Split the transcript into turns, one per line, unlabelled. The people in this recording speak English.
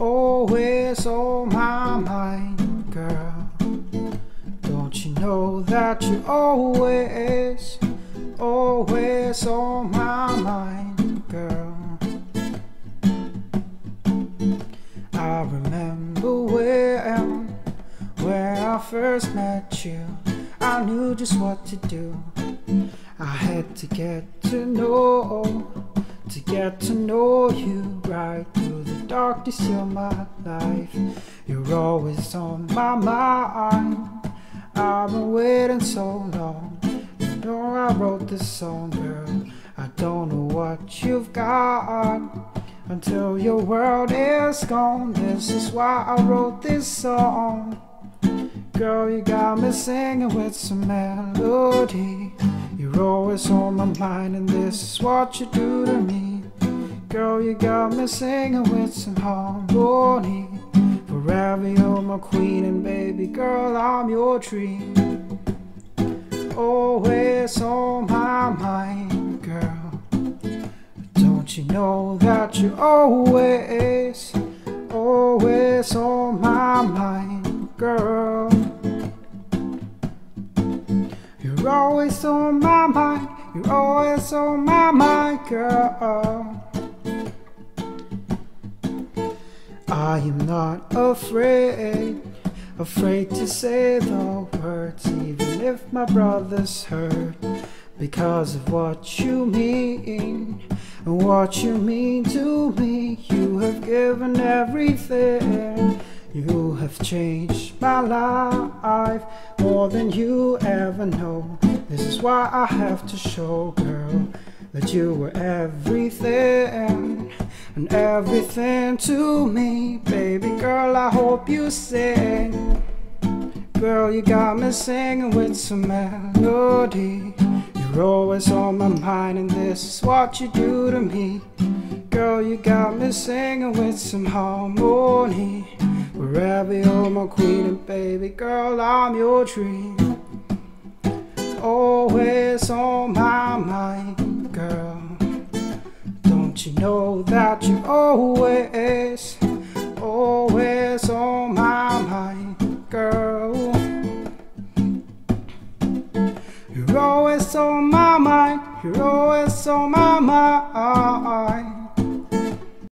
always on my mind, girl. Don't you know that you're always, always on my mind, girl? I remember when I first met you, I knew just what to do. I had to get to know you right through the darkness of my life. You're always on my mind. I've been waiting so long. You know I wrote this song, girl. I don't know what you've got until your world is gone. This is why I wrote this song. Girl, you got me singing with some melody. You're always on my mind, and this is what you do to me. Girl, you got me singing with some harmony. Forever you're my queen, and baby girl, I'm your dream. Always on my mind, girl. Don't you know that you're always, always on my mind, girl? You're always on my mind. You're always on my mind, girl. I am not afraid to say the words, even if my brothers hurt, because of what you mean and what you mean to me. You have given everything. You have changed my life more than you ever know. This is why I have to show, girl, that you were everything and everything to me. Baby girl, I hope you sing. Girl, you got me singing with some melody. You're always on my mind, and this is what you do to me. Girl, you got me singing with some harmony. Forever you're my queen, and baby girl, I'm your dream. Always on my mind, girl. Don't you know that you're always, always on my mind, girl? You're always on my mind. You're always on my mind.